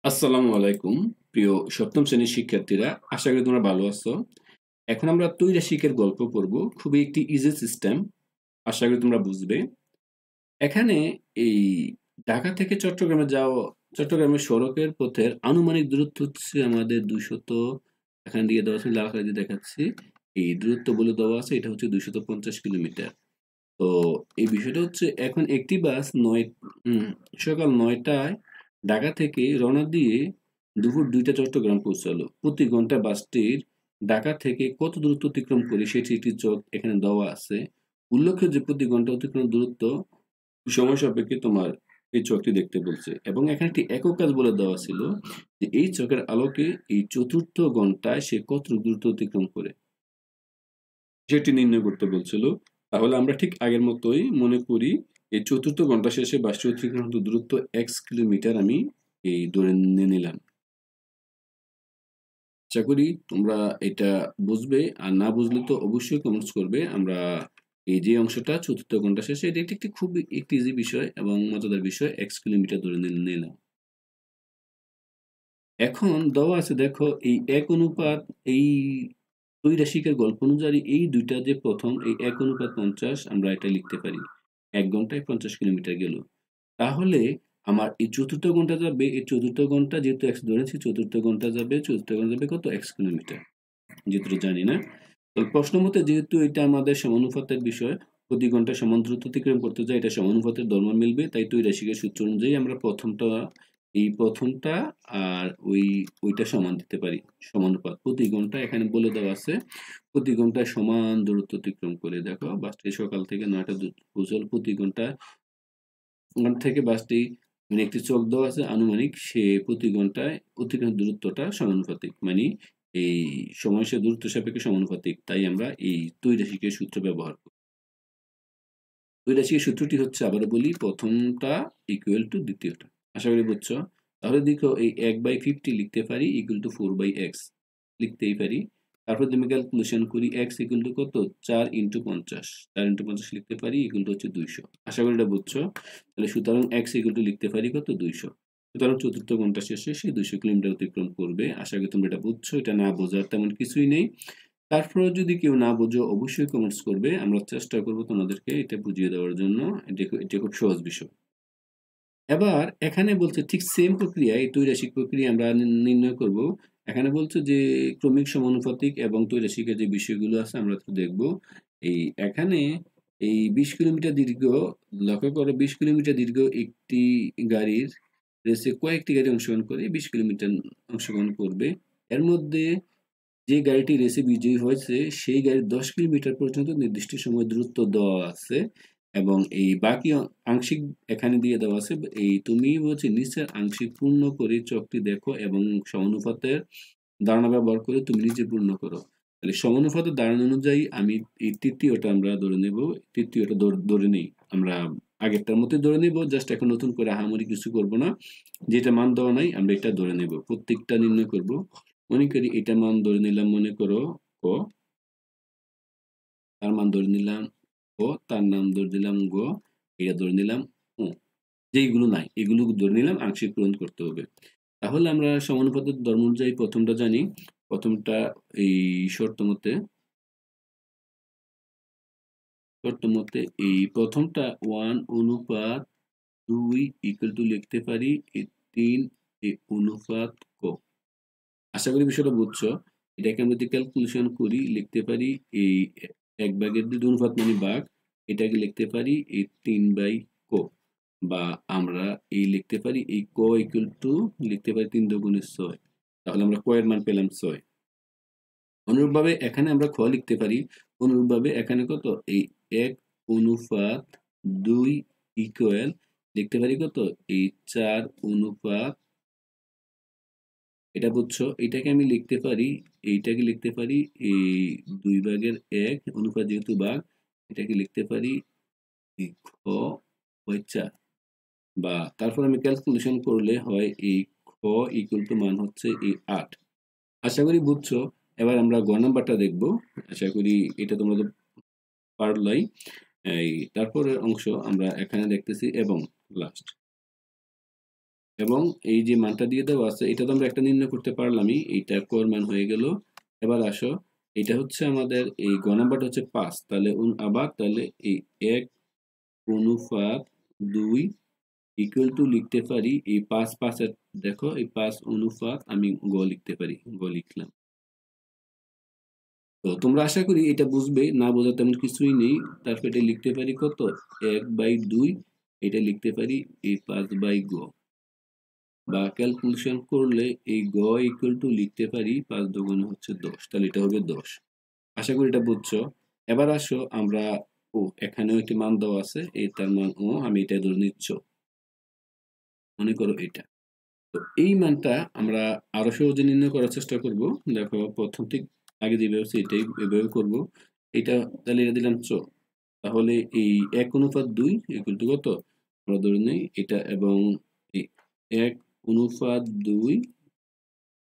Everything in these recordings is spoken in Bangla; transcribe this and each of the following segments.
আসসালামু আলাইকুম প্রিয় সপ্তম শ্রেণীর শিক্ষার্থীরা, আশা করি তোমরা ভালো আছো। এখন আমরা ত্রৈরাশিকের গল্প পড়ব। খুবই একটি ইজি সিস্টেম, আশা করি তোমরা বুঝবে। এখানে এই ঢাকা থেকে চট্টগ্রামে যাওয়া, চট্টগ্রামের সড়কের পথের আনুমানিক দূরত্ব হচ্ছে আমাদের 200, এখানে দিয়ে দেওয়া আছে, লাল কালি দিয়ে দেখাচ্ছি। এই দূরত্ব বলে দেওয়া আছে, এটা হচ্ছে 250 কিলোমিটার। তো এই বিষয়টা হচ্ছে, এখন একটি বাস সকাল 9টায় ঢাকা থেকে রওনা দিয়ে দুপুর 2টা চট্টগ্রাম পৌঁছালো। প্রতি ঘন্টা বাসটির ঢাকা থেকে কত দূরত্ব অতিক্রম করে সেটি একটি চক এখানে দেওয়া আছে। উল্লেখ্য যে প্রতি ঘন্টা অতিক্রম দূরত্ব সময় সাপেক্ষে তোমার এই চকটি দেখতে বলছে, এবং এখানে একটি একক কাজ বলে দেওয়া ছিল যে এই চকের আলোকে এই চতুর্থ ঘন্টায় সে কত দূরত্ব অতিক্রম করে সেটি নির্ণয় করতে বলছিল। তাহলে আমরা ঠিক আগের মতোই মনে করি, এই চতুর্থ ঘন্টা শেষে বাসটি অতিক্রান্ত দূরত্ব x কিলোমিটার আমি এই ধরে নিলাম। আশা করি তোমরা এটা বুঝবে, আর না বুঝলে তো অবশ্যই কমেন্টস করবে। আমরা এই যে অংশটা চতুর্থ ঘন্টা শেষে, এটা একটি খুব একটি ইজি বিষয় এবং মজাদার বিষয়, x কিলোমিটার ধরে নিলাম। এখন দেওয়া আছে, দেখো এই এক অনুপাত, এই ত্রৈরাশিকের গল্প অনুযায়ী এই দুইটা যে প্রথম, এই 1:50 আমরা এটা লিখতে পারি। 1 ঘন্টায় 50 কিলোমিটার গেল। তাহলে আমার এই চতুর্থ ঘন্টা যাবে, এই চতুর্থ ঘন্টা যেহেতু x ধরেছি, চতুর্থ ঘন্টা যাবে, চতুর্থ ঘন্টা যাবে কত, x কিলোমিটার, যেহেতু জানি না। তো প্রশ্ন মতে যেহেতু এটা আমাদের সমানুপাতের বিষয়, প্রতি ঘন্টা সমান দ্রুত অতিক্রম করতে যায়, এটা সমানুপাতের ধর্ম মিলবে, তাই ত্রৈরাশিকের সূত্র অনুযায়ী আমরা প্রথমটা আর ওইটা সমান দিতে পারি। সমানুপাত প্রতি ঘন্টা এখানে বলে দেওয়া আছে, প্রতি ঘন্টায় সমান দূরত্ব অতিক্রম করে। দেখো বাসটি সকাল থেকে 9টা পৌঁছাল, প্রতি ঘন্টায় ওখান থেকে বাসটি, মানে একটি চক দেওয়া আছে আনুমানিক, সে প্রতি ঘন্টায় অতিক্রান্ত দূরত্বটা সমানুপাতিক, মানে এই সময় সে দূরত্ব সাপেক্ষে সমানুপাতিক, তাই আমরা এই ত্রৈরাশিকের সূত্র ব্যবহার করি। ত্রৈরাশিকের সূত্রটি হচ্ছে, আবারও বলি, প্রথমটা ইকুয়াল টু দ্বিতীয়টা। আশা করি বুঝছো। তাহলে দেখো এই 1/50 লিখতে পারি ইকুয়াল টু 4/x লিখতেই পারি। তারপর যদি আমি ক্যালকুলেশন করি, x ইকুয়াল টু কত, 4 ইন্টু 50, 4 ইন্টু 50 লিখতে পারি ইকুয়াল টু হচ্ছে 200। আশা করি এটা বুঝছো। তাহলে সুতরাং x ইকুয়াল টু লিখতে পারি কত, 200। সুতরাং চতুর্থ ঘন্টা শেষে সে 200 কিলোমিটার অতিক্রম করবে। আশা করি তোমরা এটা বুঝছো। এটা না বোঝার তেমন কিছুই নেই। তারপরেও যদি কেউ না বোঝো অবশ্যই কমেন্টস করবে, আমরা চেষ্টা করব তোমাদেরকে এটা বুঝিয়ে দেওয়ার জন্য। এটা খুব সহজ বিষয়। এবার এখানে বলছে ঠিক সেম প্রক্রিয়া, এই ত্রৈরাশিক প্রক্রিয়া আমরা নির্ণয় করব। এখানে বলছে যে ক্রমিক সমানুপাতিক এবং ত্রৈরাশিকের যে বিষয়গুলো আছে আমরা তো দেখব। এই এখানে এই 20 কিলোমিটার দীর্ঘ, লক্ষ্য করো, 20 কিলোমিটার দীর্ঘ একটি গাড়ির রেসে কয়েকটি গাড়ি অংশগ্রহণ করে 20 কিলোমিটার অংশগ্রহণ করবে। এর মধ্যে যে গাড়িটি রেসে বিজয়ী হয়েছে সেই গাড়ির 10 কিলোমিটার পর্যন্ত নির্দিষ্ট সময় দূরত্ব দেওয়া আছে, এবং এই বাকি আংশিক এখানে দিয়ে দেওয়া আছে। এই তুমি বলছি নিচের আংশিক পূর্ণ করে চকটি দেখো এবং সমানুপাতের ধারণা ব্যবহার করে তুমি নিজে পূর্ণ করো। তাহলে সমানুপাতের ধারণা অনুযায়ী আমি এই তৃতীয়টা আমরা ধরে নেব, তৃতীয়টা ধরে নেই আমরা, আগেরটার মধ্যে ধরে নেব, জাস্ট এখন নতুন করে আহামরি কিছু করব না। যেটা মান দেওয়া নাই আমরা এটা ধরে নেব, প্রত্যেকটা নির্ণয় করব। মনে করি এটা মান ধরে নিলাম, মনে করো ক, তার মান ধরে নিলাম ও, তার নাম ধরে দিলাম গ, এটা ধরে নিলাম ও। যেইগুলো নাই এগুলো ধরে নিলাম, আংশিক পূরণ করতে হবে। তাহলে আমরা সমানুপাতের ধর্ম অনুযায়ী প্রথমটা জানি। প্রথমটা এই শর্ত মতে এই প্রথমটা 1:2 ইকুয়াল টু লিখতে পারি 3 অনুপাত ক। আশা করি বিষয়টা বুঝছো। এটাকে আমরা যদি ক্যালকুলেশন করি লিখতে পারি এই 1/2 অনুপাত মানে ভাগ, এটাকে লিখতে পারি এই 3/ক, বা আমরা এই লিখতে পারি এই ক ইকুয়াল টু লিখতে পারি 3×2 = 6। তাহলে আমরা ক এর মান পেলাম 6। অনুরূপভাবে এখানে আমরা খ লিখতে পারি, অনুরূপভাবে এখানে কত, এই 1:2 ইকুয়াল লিখতে পারি কত, এই 4 এটা বুঝছো। এটাকে আমি লিখতে পারি, এইটাকে লিখতে পারি এই 2/1 অনুপাত যেহেতু ভাগ, এটাকে লিখতে পারি এই খ/4, বা তারপর আমি ক্যালকুলেশন করলে হয় এই খ ইকুয়াল টু মান হচ্ছে এই 8। আশা করি বুঝছো। এবার আমরা গ নাম্বারটা দেখবো। আশা করি এটা তোমরা তো পারলাই। এই তারপরের অংশ আমরা এখানে দেখতেছি এবং লাস্ট। এবং এই যে মানটা দিয়ে দেওয়া আছে এটা তো আমরা একটা নির্ণয় করতে পারলামই, এইটা কোর মান হয়ে গেল। এবার আসো, এটা হচ্ছে আমাদের এই গ নাম্বারটা হচ্ছে 5, তাহলে আবার তাহলে এই 1:2 ইকুয়াল টু লিখতে পারি এই 5 এর, দেখো এই 5 আমি গ লিখতে পারি, গ লিখলাম। তো তোমরা আশা করি এটা বুঝবে, না বোঝা তেমন কিছুই নেই। তারপর এটা লিখতে পারি কত, 1/2, এটা লিখতে পারি এই 5/গ, বা ক্যালকুলেশন করলে এই গ ইকুয়াল টু লিখতে পারি 5 দুগুণে হচ্ছে 10, তাহলে এটা হবে 10। আশা করি এটা বুঝছো। এবার আসো আমরা, ও এখানেও একটি মান দেওয়া আছে, এই তার মান ও, আমি এটা ধরে নিচ্ছ, মনে করো এটা। তো এই মানটা আমরা আরো সহজে নির্ণয় করার চেষ্টা করব। দেখো প্রথম ঠিক আগে যে ব্যবস্থা এটাই এভাবে করব। এটা তাহলে এটা দিলাম চ, তাহলে এই 1:2 ইকুয়াল টু কত, আমরা ধরে নেই এটা, এবং এই 1:2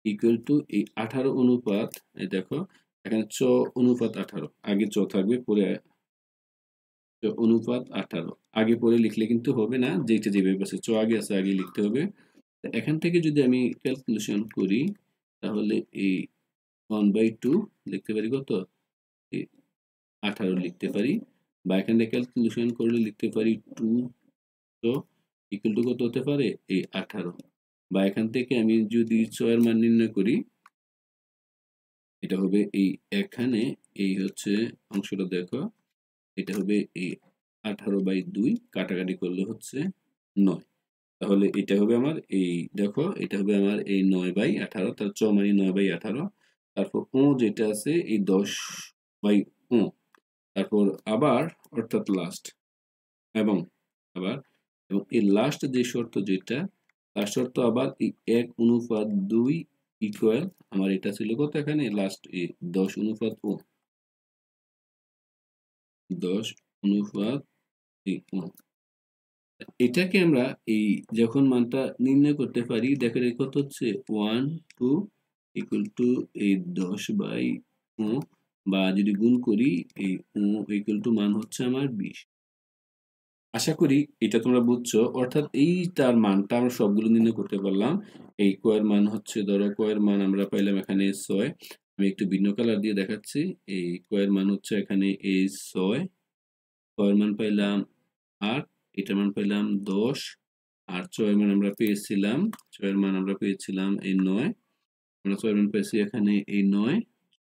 ইকুয়াল টু এই 18 এই দেখো এখানে চ অনুপাত 18, আগে চ থাকবে পরে চ অনুপাত 18, আগে পরে লিখলে কিন্তু হবে না, যেটা যেভাবে আছে চ আগে আছে আগে লিখতে হবে। এখান থেকে যদি আমি ক্যালকুলেশন করি তাহলে এই 1/2 লিখতে পারি কত, এই 18 লিখতে পারি, বা এখান থেকে ক্যালকুলেশন করলে লিখতে পারি 2 ইকুয়াল টু কত হতে পারে, এই 18। বা এখান থেকে আমি যদি এর মান নির্ণয় করি, এটা হবে এই এখানে এই হচ্ছে অংশটা দেখো, এটা হবে এই 18/2, কাটাকাটি করলে হচ্ছে 9, তাহলে এটা হবে আমার এই, দেখো এটা হবে আমার এই 9/18, তার চ মানে 9/18। তারপর ও যেটা আছে এই 10/ও, তারপর আবার অর্থাৎ লাস্ট, এবং আবার এবং এই লাস্ট যে শর্ত যেটা, তার শর্ত আবার এই 1:2 ইকুয়াল, আমার এটা ছিল কত এখানে লাস্ট এই 10:ও, 10:ও। এটাকে আমরা এই যখন মানটা নির্ণয় করতে পারি, দেখেন এই কত হচ্ছে 1 2 ইকুয়াল টু এই 10/ও, বা যদি গুণ করি এই ও ইকুয়াল টু মান হচ্ছে আমার 20। আশা করি এটা তোমরা বুঝছো। অর্থাৎ এই তার মানটা আমরা সবগুলো নির্ণয় করতে পারলাম। এই কোয়ের মান হচ্ছে, ধরো কোয়ের মান আমরা পাইলাম এখানে 6, আমি একটু ভিন্ন কালার দিয়ে দেখাচ্ছি। এই কোয়ের মান হচ্ছে এখানে এই 6, কোয়ের মান পাইলাম 8, এটার মান পাইলাম 10, আর চয়ের মান আমরা পেয়েছিলাম, চয়ের মান আমরা পেয়েছিলাম এই 9, আমরা চয়ের মান পেয়েছি এখানে এই 9,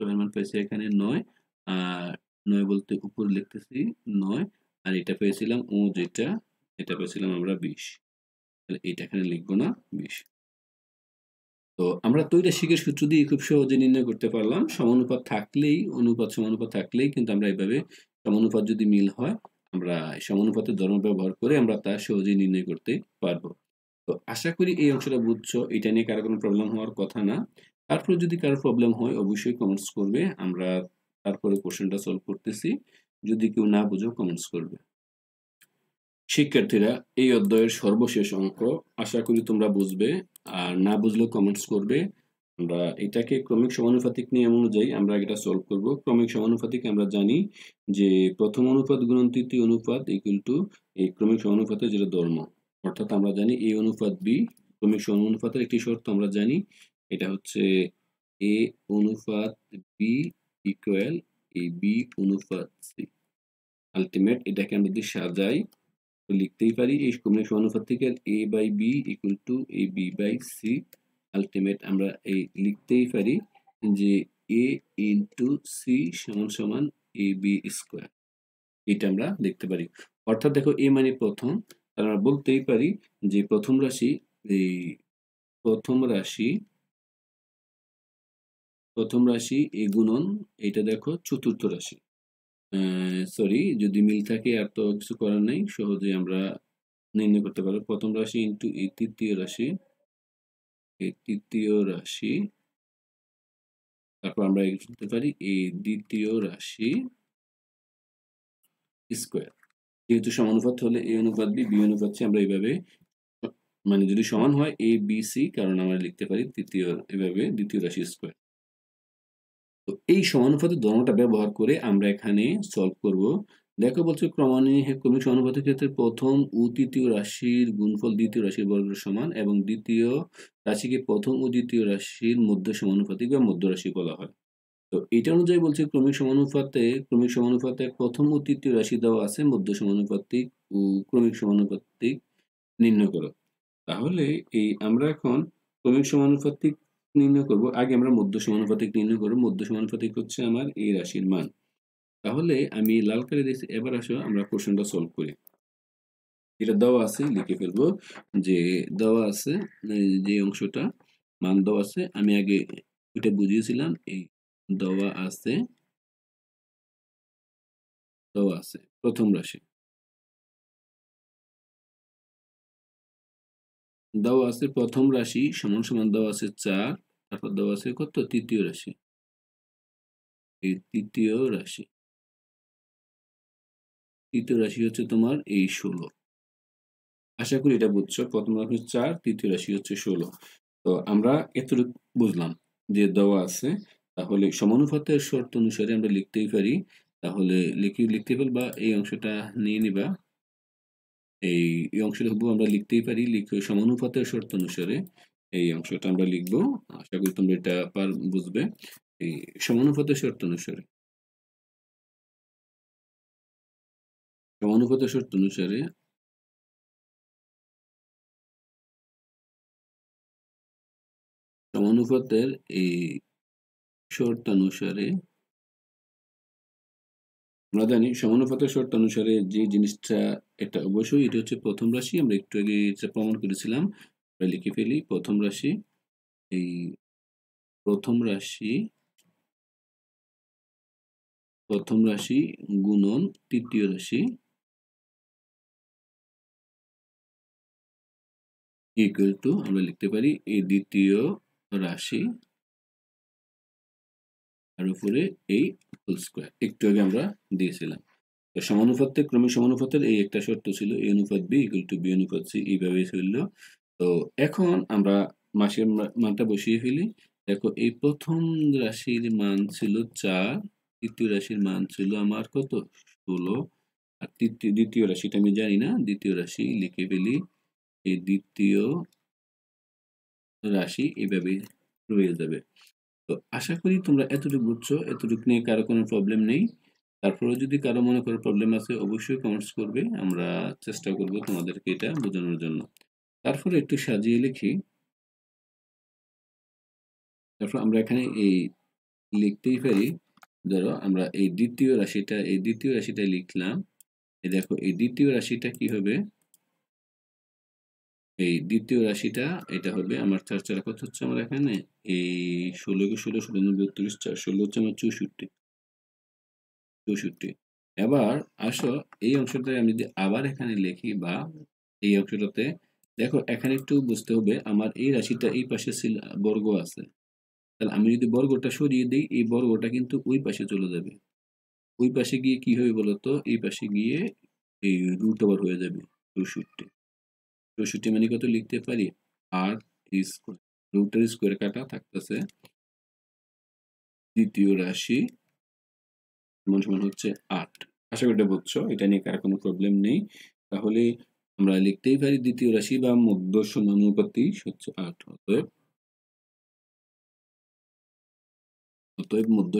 চয়ের মান পেয়েছি এখানে 9, আর 9 বলতে উপর লিখতেছি 9, আর এটা পেয়েছিলাম ও যেটা, এটা পেয়েছিলাম আমরা 20, তাহলে এটা এখানে লিখবো না 20। তো আমরা তৈরাসিকের সূত্র দিয়ে খুব সহজে নির্ণয় করতে পারলাম। সমানুপাত থাকলেই, অনুপাত সমানুপাত থাকলেই কিন্তু আমরা এইভাবে সমানুপাত যদি মিল হয়, আমরা সমানুপাতের ধর্ম ব্যবহার করে আমরা তা সহজেই নির্ণয় করতে পারবো। তো আশা করি এই অংশটা বুঝছো, এটা নিয়ে কারো কোনো প্রবলেম হওয়ার কথা না। তারপর যদি কারো প্রবলেম হয় অবশ্যই কমেন্টস করবে, আমরা তারপরে কোশ্চেনটা সলভ করতেছি। যদি কেউ না বুঝো কমেন্টস করবে। শিক্ষার্থীরা, এই অধ্যায়ের সর্বশেষ অঙ্ক, আশা করি তোমরা বুঝবে, আর না বুঝলেও কমেন্টস করবে। আমরা এটাকে ক্রমিক সমানুপাতিক নিয়ম অনুযায়ী আমরা এটা সলভ করব। ক্রমিক সমানুপাতিক আমরা জানি যে প্রথম অনুপাত গুণন তৃতীয় অনুপাত ইকুয়াল টু এই ক্রমিক সমানুপাতের যেটা ধর্ম। অর্থাৎ আমরা জানি এ অনুপাত বি, ক্রমিক সমানুপাতের একটি শর্ত আমরা জানি, এটা হচ্ছে এ অনুপাত বি ইকুয়াল এই বি অনুপাত সি। আলটিমেট এটাকে আমরা যদি সাজাই তো লিখতেই পারি এই ক্রমিক সমানুপাত থেকে a by B equal to A B by C. Ultimate আমরা এই লিখতেই পারি যে a ইন্টু সি সমান সমান এ বি স্কোয়ার, এটা আমরা লিখতে পারি। অর্থাৎ দেখো a মানে প্রথম, তাহলে আমরা বলতেই পারি যে প্রথম রাশি, এই প্রথম রাশি এ গুণন, এটা দেখো চতুর্থ রাশি, সরি যদি মিল থাকে আর তো কিছু করার নেই, সহজে আমরা নির্ণয় করতে পারবো। প্রথম রাশি ইন্টু এই তৃতীয় রাশি, তারপর আমরা লিখতে পারি এই দ্বিতীয় রাশি স্কোয়ার। যেহেতু সমানুপাত হলে এ অনুপাত বি, বি অনুপাত সি, আমরা এইভাবে মানে যদি সমান হয় এ বি সি, কারণ আমরা লিখতে পারি এভাবে দ্বিতীয় রাশি স্কোয়ার। তো এই সমানুপাতের ধর্মটা ব্যবহার করে আমরা এখানে সলভ করব। দেখো বলছে ক্রমিক সমানুপাতের ক্ষেত্রে প্রথম ও তৃতীয় রাশির গুণফল দ্বিতীয় রাশির বর্গের সমান এবং দ্বিতীয় রাশিকে প্রথম ও দ্বিতীয় রাশির মধ্য সমানুপাতিক বা মধ্য রাশি বলা হয়। তো এটা অনুযায়ী বলছে ক্রমিক সমানুপাতে প্রথম ও তৃতীয় রাশি দেওয়া আছে, মধ্য সমানুপাতিক ও ক্রমিক সমানুপাতিক নির্ণয় করো। তাহলে আমরা এখন ক্রমিক সমানুপাতিক নির্ণয় করব। আগে আমরা মধ্য সমানুপাতিক নির্ণয় করব। মধ্য সমানুপাতিক হচ্ছে আমার এই রাশির মান। তাহলে আমি লাল কালি দিয়েছি। এবার আসো আমরা কোশ্চেনটা সলভ করি। এটা দেওয়া আছে, লিখে ফেলবো যে দেওয়া আছে যে অংশটা মান দেওয়া আছে, আমি আগে এটা বুঝিয়েছিলাম। এই দেওয়া আছে প্রথম রাশি, দেওয়া আছে প্রথম রাশি সমান সমান দেওয়া আছে 4, তারপর দেওয়া আছে কত তৃতীয় রাশি। এই তৃতীয় রাশি হচ্ছে তোমার এই 16। আশা করি এটা বুঝছো। প্রথম রাশি 4, তৃতীয় রাশি হচ্ছে 16। তো আমরা এতটুকু বুঝলাম যে দেওয়া আছে। তাহলে সমানুপাতের শর্ত অনুসারে আমরা লিখতেই পারি। তাহলে লিখতে ফেলবা, এই অংশটা নিয়ে নিবা। এই অংশটা আমরা লিখতেই পারি। লিখে সমানুপাতের শর্ত অনুসারে এই অংশটা আমরা লিখবো। আশা করি তোমরা এটা বুঝবে। এই সমানুপাতের শর্ত অনুসারে সমানুপাতের শর্ত অনুসারে সমানুপাতের এই শর্তানুসারে আমরা জানি সমানুপাতের শর্ত অনুসারে যে জিনিসটা, এটা অবশ্যই এটা হচ্ছে প্রথম রাশি। আমরা একটু আগে এটা প্রমাণ করেছিলাম। আমরা লিখে ফেলি প্রথম রাশি। এই প্রথম রাশি গুণন তৃতীয় রাশি ইকুয়াল টু আমরা লিখতে পারি এই দ্বিতীয় রাশি আর উপরে এই হোল স্কয়ার। একটু আগে আমরা দিয়েছিলাম। তো সমানুপাতে ক্রমিক সমানুপাতের এই একটা শর্ত ছিল, এ অনুপাত বি ইকুয়াল টু বি অনুপাত সি, এইভাবেই ছিল। তো এখন আমরা মাসের মানটা বসিয়ে ফেলি। দেখো এই প্রথম রাশির মান ছিল 4, তৃতীয় রাশির মান ছিল আমার কত 16, আর দ্বিতীয় রাশিটা আমি জানি না। দ্বিতীয় রাশি লিখে ফেলি। এই দ্বিতীয় রাশি এভাবে রয়ে যাবে। তো আশা করি তোমরা এতটুকু বুঝছো। এতটুকু নিয়ে কারো কোনো প্রবলেম নেই। তারপরে যদি কারো মনে করো প্রবলেম আছে, অবশ্যই কমেন্টস করবে। আমরা চেষ্টা করব তোমাদেরকে এটা বোঝানোর জন্য। তারপরে একটু সাজিয়ে লিখি। তারপর আমরা এখানে এই লিখতেই পারি। ধরো আমরা এই দ্বিতীয় রাশিটা লিখলাম। এই দেখো এই দ্বিতীয় রাশিটা কি হবে? এই দ্বিতীয় রাশিটা এটা হবে আমার 4 4 কত হচ্ছে আমার এখানে? এই 16 কে 16 16 32 4 16 হচ্ছে আমার 64। এবার আসো এই অংশটা আমি যদি আবার এখানে লিখি, বা এই অংশটাতে দেখো এখানে একটু বুঝতে হবে, আমার এই রাশিটা এই পাশে ছিল বর্গ আছে। তাহলে আমি যদি বর্গটা সরিয়ে দিই, এই বর্গটা কিন্তু ওই পাশে চলে যাবে। ওই পাশে গিয়ে কি হবে বলতো? এই পাশে গিয়ে এই রুট ওভার হয়ে যাবে 64। 64 মানে কত লিখতে পারি? 8 স্কয়ার। রুটের স্কয়ার কাটা থাকতেছে দ্বিতীয় রাশি সমান সমান হচ্ছে 8। আশা করি এটা বুঝছো। এটা নিয়ে কার কোনো প্রবলেম নেই। তাহলে আমরা লিখতেই পারি দ্বিতীয় রাশি বা মধ্য সমানুপাতি হচ্ছে 8। অতএব মধ্য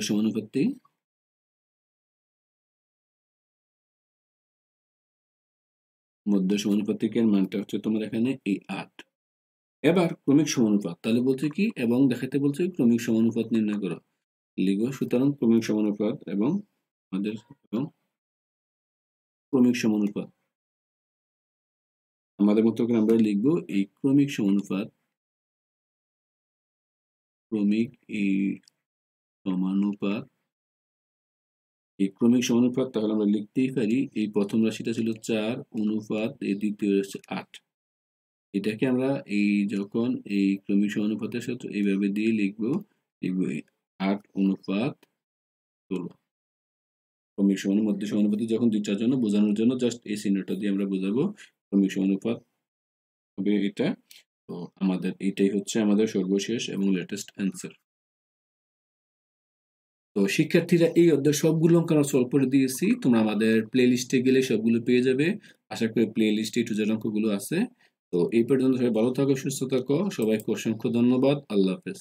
সমানুপাতিকের মানটা হচ্ছে তোমার এখানে এই 8। এবার ক্রমিক সমানুপাত, তাহলে বলছে কি এবং দেখাতে বলছে ক্রমিক সমানুপাত নির্ণয় করো। লিখো সুতরাং ক্রমিক সমানুপাত এবং ক্রমিক সমানুপাত আমাদের মতো করে আমরা লিখবো এই ক্রমিক সমানুপাত। ক্রমিক সমানুপাত এই ক্রমিক সমানুপাত তাহলে আমরা লিখতেই পারি এই প্রথম রাশিটা ছিল 4 অনুপাত এই দ্বিতীয় রাশি 8। এটাকে আমরা এই যখন এই ক্রমিক সমানুপাতের সাথে এইভাবে দিয়ে লিখবো 8 অনুপাত 16। ক্রমিক মধ্য সমানুপাতি যখন দুইটার জন্য বোঝানোর জন্য জাস্ট এই চিহ্নটা দিয়ে আমরা বোঝাবো ক্রমিক সমানুপাত হবে এটা। তো আমাদের এটাই হচ্ছে আমাদের সর্বশেষ এবং লেটেস্ট অ্যান্সার। তো শিক্ষার্থীরা এই অধ্যায় সবগুলো অঙ্ক আমরা সলভ করে দিয়েছি, তোমরা আমাদের প্লে লিস্টে গেলে সবগুলো পেয়ে যাবে। আশা করি প্লে লিস্টে এই টু জেড অঙ্কগুলো আছে। তো এই পর্যন্ত সবাই ভালো থাকো, সুস্থ থাকো, সবাইকে অসংখ্য ধন্যবাদ। আল্লাহ হাফেজ।